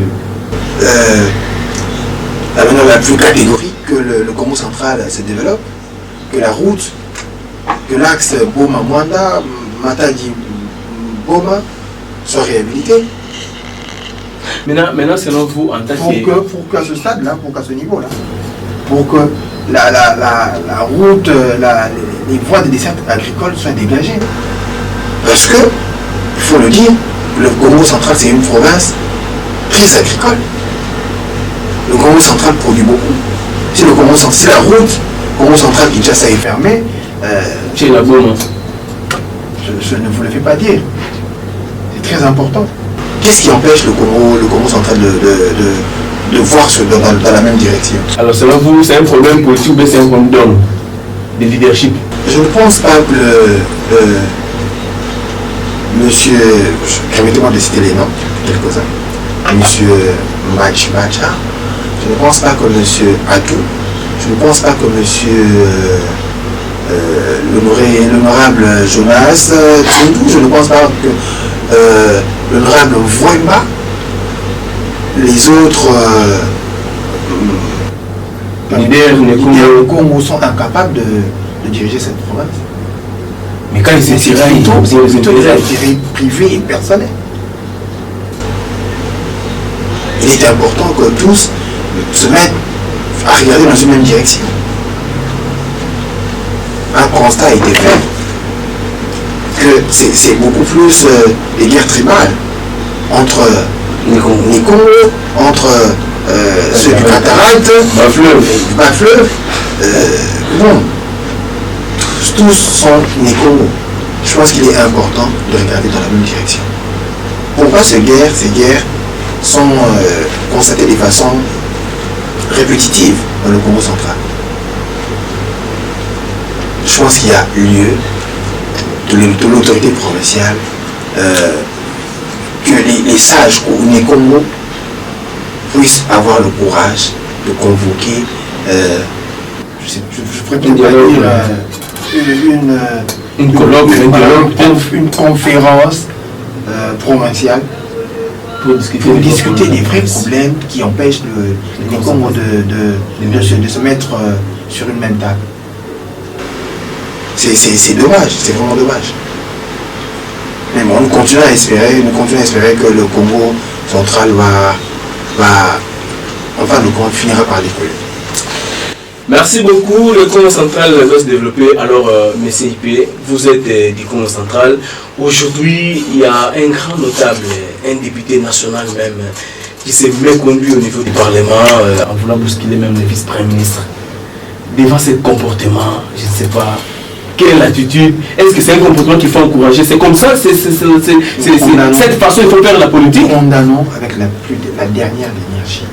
S3: catégorique, que le Congo central se développe, que la route, que l'axe Boma-Mwanda, Matadi-Boma soit réhabilité.
S2: Maintenant, selon vous, en tant que...
S3: Pour qu'à ce stade-là, pour qu'à ce niveau-là, pour que la route, les voies de desserte agricole soient dégagées. Parce que, il faut le dire, le Congo central, c'est une province très agricole. Le Congo central produit beaucoup. Si la route Congo central Kinshasa est fermée,
S2: chez la Boma.
S3: Je ne vous le fais pas dire. C'est très important. Qu'est-ce qui empêche le Congo central de voir dans la même direction?
S2: Alors selon vous, c'est un problème politique ou bien c'est un problème d'homme, de leadership?
S3: Je ne pense pas que monsieur, permettez-moi de citer les noms, quelques-uns, monsieur Macha, je ne pense pas que monsieur Atou, je ne pense pas que monsieur l'honorable Jonas Tindou, je ne pense pas que l'honorable Voima, les autres leaders du Congo sont incapables de diriger cette province.
S2: Mais quand ils s'étiraillent,
S3: c'est plutôt des intérêts privés et personnels. Il est important que tous se mettent à regarder dans une même direction. Un constat a été fait que c'est beaucoup plus des guerres tribales entre les Congo, entre ceux du Cataracte, Bas-Fleuve. Bon, tous sont les Congo. Je pense qu'il est important de regarder dans la même direction. Pourquoi ces guerres sont constatées de façon répétitive dans le Congo central? Je pense qu'il y a lieu de l'autorité provinciale que les sages ou les Congo puissent avoir le courage de convoquer je pourrais peut-être dire une conférence provinciale pour discuter des vrais problèmes qui empêchent les Congo de se mettre sur une même table. C'est dommage, c'est vraiment dommage. Mais bon, nous continuons à espérer que le Congo central finira par décoller.
S2: Merci beaucoup. Le Congo central va se développer. Alors, Monsieur IP, vous êtes du Congo central. Aujourd'hui, il y a un grand notable, un député national même, qui s'est méconduit au niveau du Parlement en voulant bousculer même le vice-premier ministre. Devant ce comportement, je ne sais pas. Quelle est l'attitude? Est-ce que c'est un comportement qu'il faut encourager? C'est comme ça, c'est cette façon il faut faire la politique?
S3: Condamnons avec la dernière énergie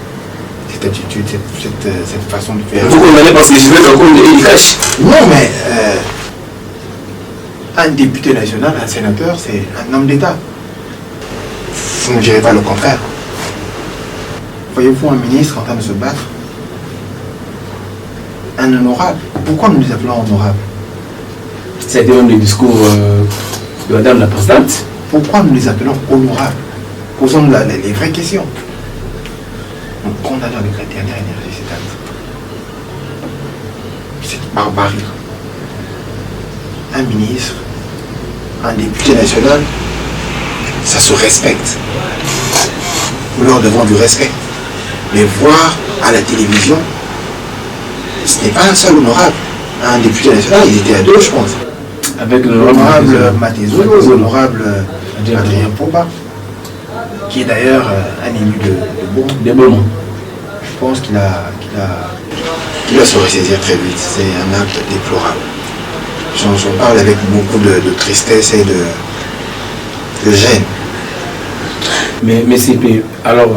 S3: cette attitude, cette façon de faire.
S2: Vous condamnez parce que je vais encore il cache.
S3: Non, mais un député national, un sénateur, c'est un homme d'État. Vous ne direz pas le contraire. Voyez-vous un ministre en train de se battre? Un honorable. Pourquoi nous les appelons honorables?
S2: C'était même le discours de Madame la Présidente.
S3: Pourquoi nous les appelons honorables? Posons les vraies questions. Nous condamnons avec la dernière énergie cet acte. Cette barbarie. Un ministre, un député national, ça se respecte. Nous leur devons du respect. Mais voir à la télévision, ce n'est pas un seul honorable. Un député national, il était à deux, je pense.
S2: Avec
S3: l'honorable Matézo, l'honorable Adrien Poba, qui est d'ailleurs un élu de Beaumont. Je pense qu'il va se ressaisir très vite. C'est un acte déplorable. J'en parle avec beaucoup de tristesse et de gêne.
S2: Mais c'est... Alors,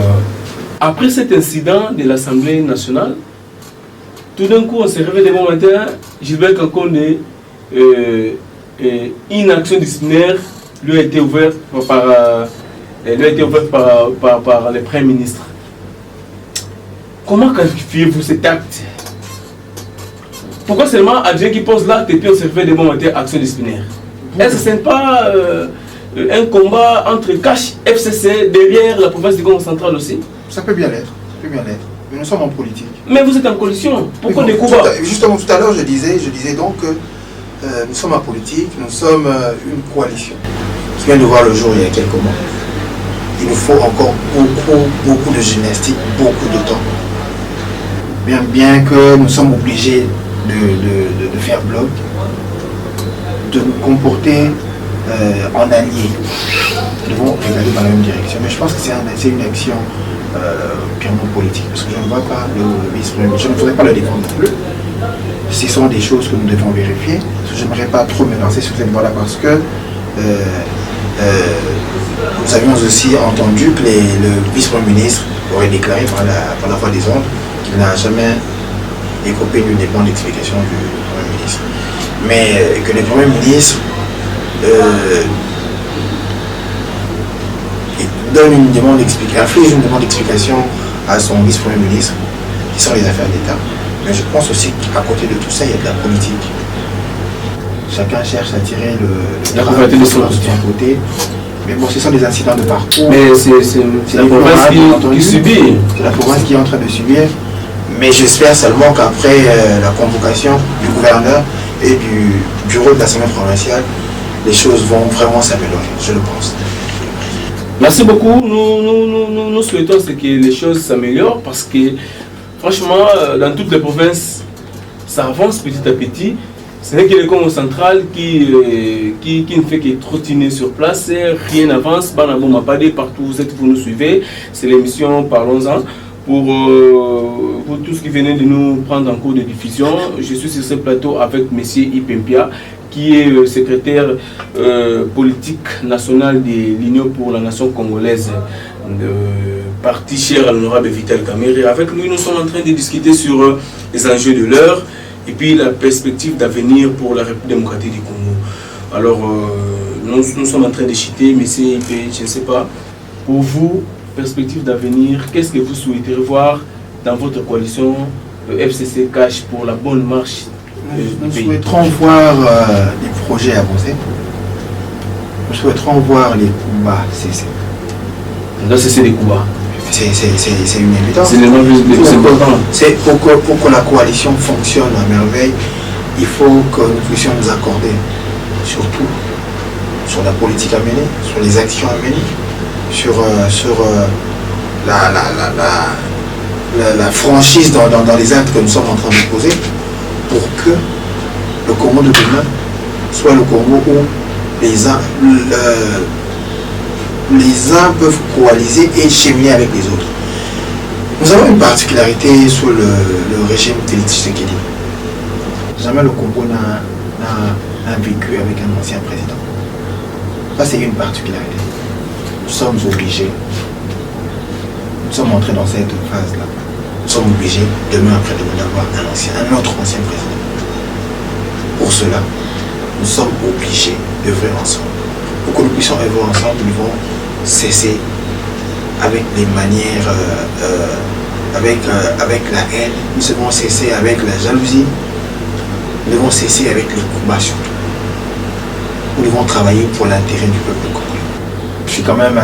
S2: après cet incident de l'Assemblée nationale, tout d'un coup, on s'est réveillé demain matin, Gilbert Kakonde, une action disciplinaire lui a été ouverte par le Premier ministre. Comment qualifiez-vous cet acte? Pourquoi seulement Adrien qui pose l'acte et puis on se fait des bons matins action disciplinaire? Est-ce que ce n'est pas un combat entre Cash, FCC, derrière la province du Congo central aussi?
S3: Ça peut bien l'être, mais nous sommes en politique.
S2: Mais vous êtes en coalition, pourquoi des combats?
S3: Justement, tout à l'heure, je disais donc que nous sommes en politique, nous sommes une coalition qui vient de voir le jour il y a quelques mois. Il nous faut encore beaucoup de gymnastique, beaucoup de temps. Bien que nous sommes obligés de faire bloc, de nous comporter en alliés. Nous devons regarder dans la même direction. Mais je pense que c'est une action purement politique, parce que je ne vois pas le vice-premier, je ne voudrais pas le défendre non plus. Ce sont des choses que nous devons vérifier. Je n'aimerais pas trop me lancer sur cette voie-là parce que nous avions aussi entendu que le vice-premier ministre aurait déclaré par la voie des ondes qu'il n'a jamais écopé d'une demande d'explication du Premier ministre. Mais que le Premier ministre donne une demande d'explication à son vice-premier ministre, qui sont les affaires d'État. Mais je pense aussi qu'à côté de tout ça, il y a de la politique. Chacun cherche à tirer
S2: la couverture de son
S3: côté. Mais bon, ce sont des incidents de parcours.
S2: Mais c'est la province qui subit.
S3: C'est la province qui est en train de subir. Mais j'espère seulement qu'après la convocation du gouverneur et du bureau de l'Assemblée provinciale, les choses vont vraiment s'améliorer, je le pense.
S2: Merci beaucoup. Nous souhaitons que les choses s'améliorent parce que, franchement, dans toutes les provinces, ça avance petit à petit. Ce n'est que le Congo central qui ne fait que trottiner sur place, rien n'avance. Banabo Mapade, partout vous nous suivez. C'est l'émission Parlons-en. Pour tous qui venaient de nous prendre en cours de diffusion, je suis sur ce plateau avec M. Ipempia, qui est secrétaire politique national de l'Union pour la nation congolaise, parti cher à l'honorable Vital Kamerhe. Avec lui, nous sommes en train de discuter sur les enjeux de l'heure et puis la perspective d'avenir pour la République démocratique du Congo. Alors, nous sommes en train de chiter, M. Ip, je ne sais pas, pour vous, perspective d'avenir, qu'est-ce que vous souhaiterez voir dans votre coalition FCC Cash pour la bonne marche
S3: du pays? Nous souhaiterons voir des projets avancer. Nous souhaiterons voir les combats cesser.
S2: On doit cesser les combats.
S3: C'est une évidence.
S2: C'est
S3: pour que la coalition fonctionne à merveille, il faut que nous puissions nous accorder surtout sur la politique à mener, sur les actions à mener, sur la franchise dans les actes que nous sommes en train de poser pour que le Congo de demain soit le Congo où les uns peuvent coaliser et cheminer avec les autres. Nous avons une particularité sous le régime Félix Tshisekedi. Jamais le Congo n'a vécu avec un ancien président. Ça, c'est une particularité. Nous sommes obligés, nous sommes entrés dans cette phase-là, nous sommes obligés, demain après-demain, d'avoir un autre ancien président. Pour cela, nous sommes obligés d'œuvrer ensemble. Pour que nous puissions œuvrer ensemble, nous devons cesser avec les manières, avec la haine, nous devons cesser avec la jalousie, nous devons cesser avec les combats surtout. Nous devons travailler pour l'intérêt du peuple congolais. Je suis quand même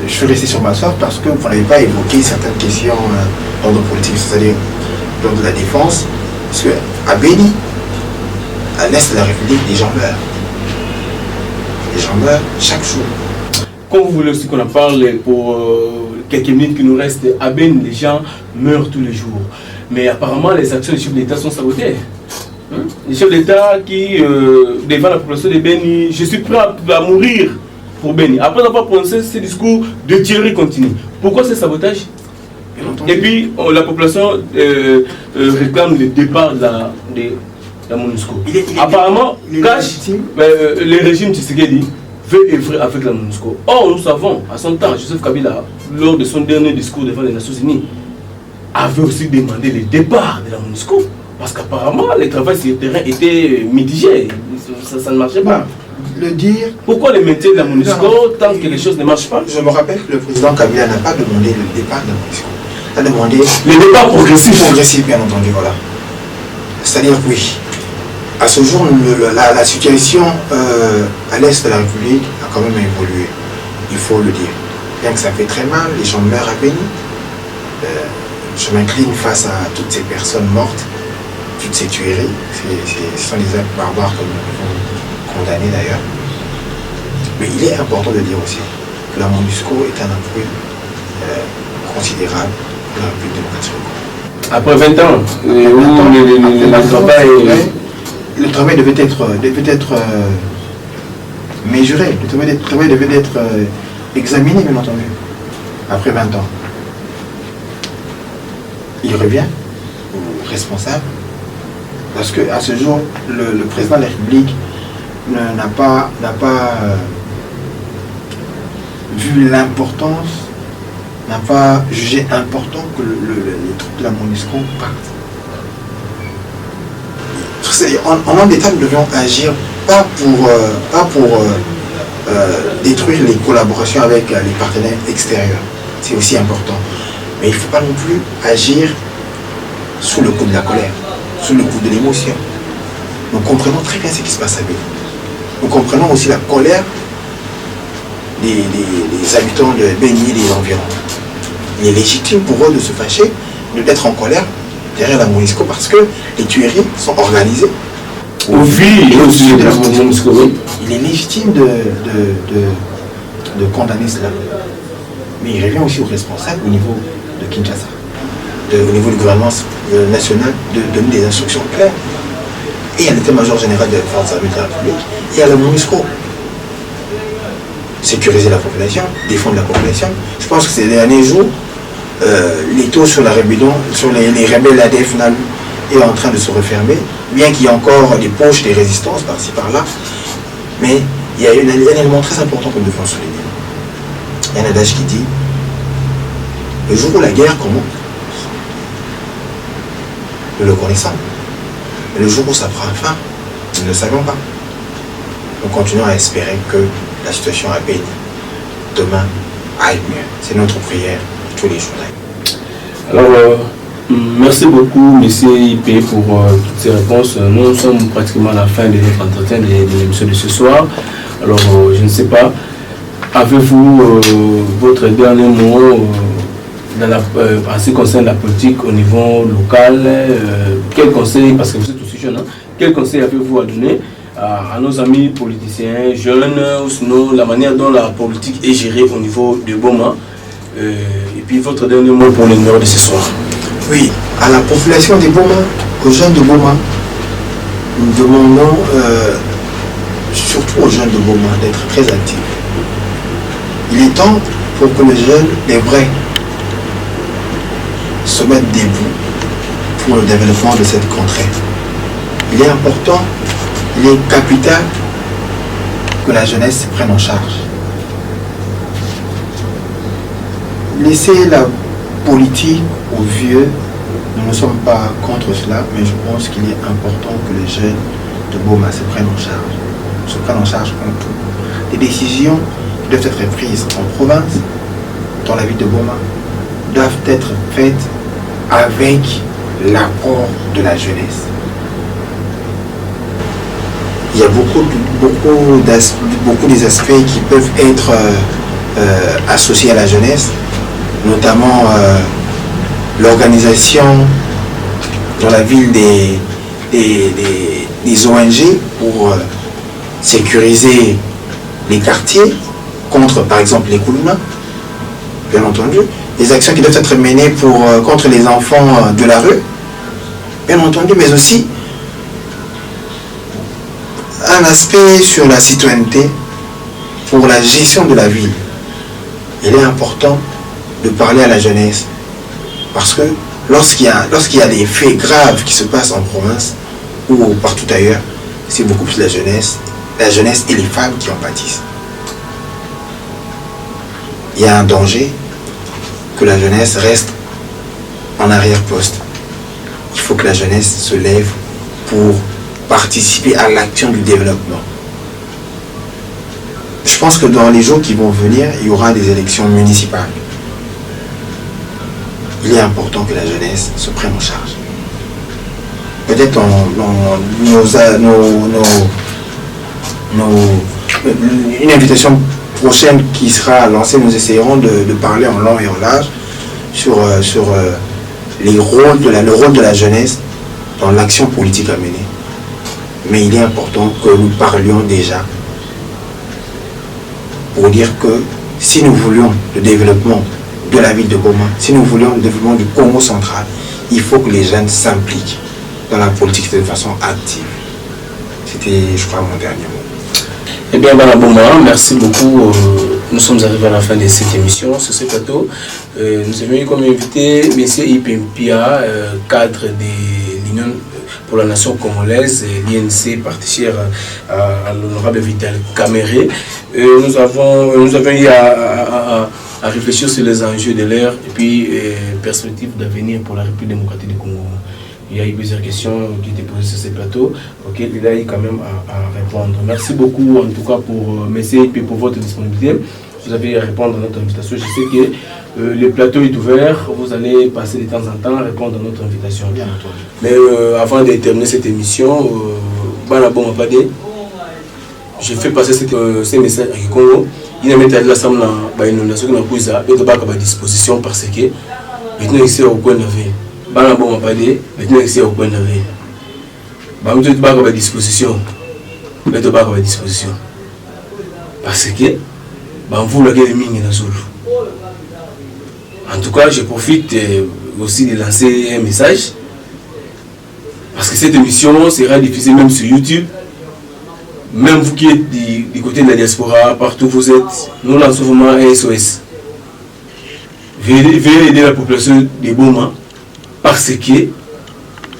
S3: je suis resté sur ma sorte parce que vous n'avez pas évoqué certaines questions d'ordre politique, c'est-à-dire lors de la défense, parce qu'à Béni, à l'est de la République, les gens meurent. Les gens meurent chaque jour.
S2: Comme vous voulez aussi qu'on en parle pour quelques minutes qui nous restent, à Béni, les gens meurent tous les jours. Mais apparemment, les actions des chefs d'État sont sabotées. Les chefs d'État qui, devant la population de Béni, je suis prêt à mourir pour Béni. Après avoir prononcé ce discours de Thierry continue. Pourquoi ce sabotage? Et puis, la population réclame le départ de la MONUSCO. Apparemment, le régime Tshisekedi veut œuvrer avec la MONUSCO. Or, nous savons, à son temps, Joseph Kabila, lors de son dernier discours devant les Nations Unies, avait aussi demandé le départ de la MONUSCO. Parce qu'apparemment, le travail sur le terrain était mitigé. Ça ne marchait pas.
S3: Le dire...
S2: Pourquoi le maintien de la MONUSCO tant que les choses ne marchent pas?
S3: Je me rappelle que le président Kabila n'a pas demandé le départ de la MONUSCO. a demandé...
S2: Le départ progressif.
S3: Progressif, bien entendu, voilà. C'est-à-dire, oui, à ce jour, la situation à l'est de la République a quand même évolué, il faut le dire. Bien que ça fait très mal, les gens meurent à peine. Je m'incline face à toutes ces personnes mortes, toutes ces tueries. Ce sont des actes barbares que nous devons condamner d'ailleurs. Mais il est important de dire aussi que la MONUSCO est un appui considérable pour la République démocratique du Congo.
S2: Après 20 ans,
S3: le travail devait être mesuré, le travail devait être examiné, bien entendu, après 20 ans. Il revient aux responsables, parce qu'à ce jour, le président de la République n'a pas vu l'importance, n'a pas jugé important que les troupes de la MONUSCO partent. En homme d'État, nous devions agir pas pour détruire les collaborations avec les partenaires extérieurs. C'est aussi important. Mais il ne faut pas non plus agir sous le coup de la colère, sous le coup de l'émotion. Nous comprenons très bien ce qui se passe à Béni. Nous comprenons aussi la colère des habitants de Béni et des environs. Il est légitime pour eux de se fâcher, d'être en colère derrière la MONUSCO parce que les tueries sont organisées.
S2: Au vu et au sujet de la MONUSCO, oui.
S3: Il est légitime de condamner cela. Mais il revient aussi aux responsables au niveau de Kinshasa, au niveau du gouvernement national, de donner des instructions claires. Et à l'état-major général de la force armée de la République et à la MONUSCO. Sécuriser la population, défendre la population. Je pense que ces derniers jours, les taux sur la rébellion, sur les rebelles ADF est en train de se refermer, bien qu'il y ait encore des poches, des résistances par-ci par-là. Mais il y a un élément très important que nous devons souligner. Il y a un adage qui dit le jour où la guerre commence, nous le connaissons. Mais le jour où ça prend fin, nous ne le savons pas. Nous continuons à espérer que la situation à Béni demain aille mieux. C'est notre prière tous les jours.
S2: Alors, merci beaucoup, M. IP, pour toutes ces réponses. Nous sommes pratiquement à la fin de notre entretien de l'émission de ce soir. Alors, je ne sais pas, avez-vous votre dernier mot en ce qui concerne la politique au niveau local? Quel conseil, parce que vous êtes aussi jeune, hein, quel conseil avez-vous à donner à nos amis politiciens jeunes, ou sinon la manière dont la politique est gérée au niveau de Boma? Et puis votre dernier mot pour le numéro de ce soir.
S3: Oui, à la population de Boma, aux jeunes de Boma, nous demandons, surtout aux jeunes de Boma, d'être très actifs. Il est temps pour que les jeunes, les vrais, se mettent debout pour le développement de cette contrée. Il est important, il est capital que la jeunesse se prenne en charge. Laisser la politique aux vieux, nous ne sommes pas contre cela, mais je pense qu'il est important que les jeunes de Boma se prennent en charge en tout. Les décisions qui doivent être prises en province, dans la ville de Boma, doivent être faites avec l'apport de la jeunesse. Il y a beaucoup des aspects qui peuvent être associés à la jeunesse, notamment l'organisation dans la ville des ONG pour sécuriser les quartiers contre, par exemple, les Koulouna, bien entendu. Les actions qui doivent être menées contre les enfants de la rue, bien entendu, mais aussi un aspect sur la citoyenneté pour la gestion de la ville. Il est important de parler à la jeunesse parce que lorsqu'il y a des faits graves qui se passent en province ou partout ailleurs, c'est beaucoup plus la jeunesse et les femmes qui en pâtissent. Il y a un danger que la jeunesse reste en arrière-poste. Il faut que la jeunesse se lève pour participer à l'action du développement. Je pense que dans les jours qui vont venir, il y aura des élections municipales. il est important que la jeunesse se prenne en charge. Peut-être une invitation prochaine qui sera lancée, nous essayerons de parler en long et en large sur le rôle de la jeunesse dans l'action politique à mener. Mais il est important que nous parlions déjà pour dire que si nous voulions le développement de la ville de Goma, si nous voulions le développement du Congo central, il faut que les jeunes s'impliquent dans la politique de façon active. C'était, je crois, mon dernier mot.
S2: Eh bien, Banaboma, merci beaucoup. Nous sommes arrivés à la fin de cette émission. Sur ce plateau, nous avons eu comme invité M. Ipempia, cadre de l'Union pour la nation congolaise, l'INC, partie à l'honorable Vital Kamere. Nous avons eu à réfléchir sur les enjeux de l'ère et puis perspectives d'avenir pour la République démocratique du Congo. Il y a eu plusieurs questions qui étaient posées sur ce plateau, auxquelles il a eu quand même à répondre. Merci beaucoup en tout cas pour messieurs et pour votre disponibilité. Vous avez à répondre à notre invitation. Je sais que le plateau est ouvert, vous allez passer de temps en temps à répondre à notre invitation.
S3: Bien entendu.
S2: Mais avant de terminer cette émission, je fais passer ces messages à Congo. Il a mis à l'Assemblée inondation qui n'a pas à disposition parce que maintenant ici au coin de bana bon pade maintenant ici au coin de ba mutu ba ka disposition beto ba ka disposition parce que ba mvula ke mingi na zulu. En tout cas, je profite aussi de lancer un message parce que cette émission sera diffusée même sur YouTube. Même vous qui êtes du côté de la diaspora, partout où vous êtes, nous lançons vraiment un SOS. Veuillez aider la population de Goma parce que,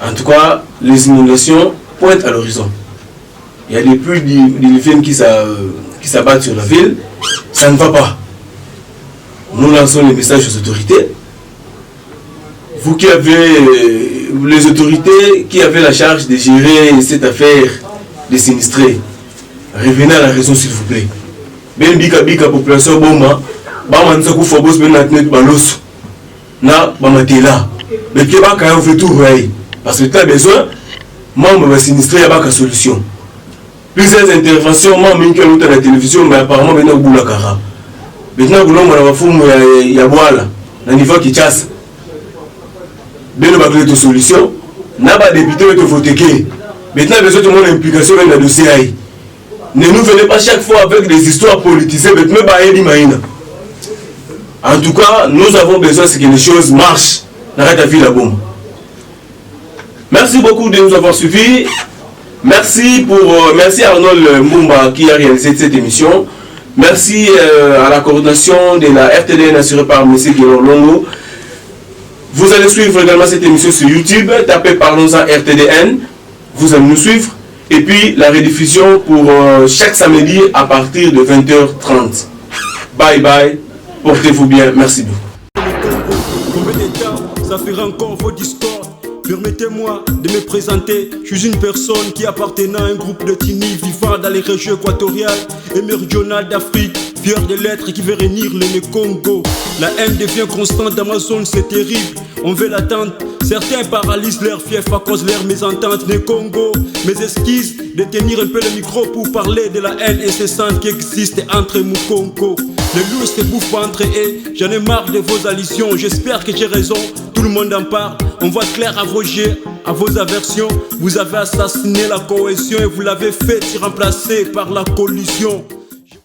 S2: en tout cas, les inondations pointent à l'horizon. Il y a des pluies divines qui s'abattent sur la ville, ça ne va pas. Nous lançons les messages aux autorités. Vous qui avez les autorités qui avaient la charge de gérer cette affaire des sinistrés, revenez à la raison s'il vous plaît. Ben bika population Boma, ba manza ku fobos ben natnet balos. Na ba matela. Mais qui va quand même tout parce que tu as besoin membre va sinistrer ba ka solution. Plusieurs interventions membre qui ont à la télévision mais apparemment maintenant boula kara. Maintenant boulon na ba fumu ya boala na niveau qui chasse. Ben ba créer solution. Na ba député te voter que. Maintenant besoin de mon implication dans le dossier. Ne nous venez pas chaque fois avec des histoires politisées, mais même pas Edi Maïna. En tout cas, nous avons besoin que les choses marchent dans la ville à Boma. Merci beaucoup de nous avoir suivis. Merci à Arnold Mumba qui a réalisé cette émission. Merci à la coordination de la RTDN assurée par M. Guillaume Longo. Vous allez suivre également cette émission sur YouTube. Tapez Parlons-en RTDN. Vous allez nous suivre. Et puis la rediffusion pour chaque samedi à partir de 20h30. Bye bye. Portez-vous bien. Merci beaucoup.
S1: Combien de temps ça fera encore vos discords? Permettez-moi de me présenter. Je suis une personne qui appartenant à un groupe de Tini vivant dans les régions équatoriales et méridionales d'Afrique, fier de l'être qui veut réunir le Congo. La haine devient constante dans ma zone, c'est terrible. On veut l'attendre. Certains paralysent leur fief à cause de leur mésentente des Congo. Mes esquisses de tenir un peu le micro pour parler de la haine incessante qui existe entre Mukongo. Les loups se bouffent entre eux. J'en ai marre de vos allusions. J'espère que j'ai raison. Tout le monde en parle. On voit clair à vos jets, à vos aversions. Vous avez assassiné la cohésion et vous l'avez fait y remplacer par la collusion.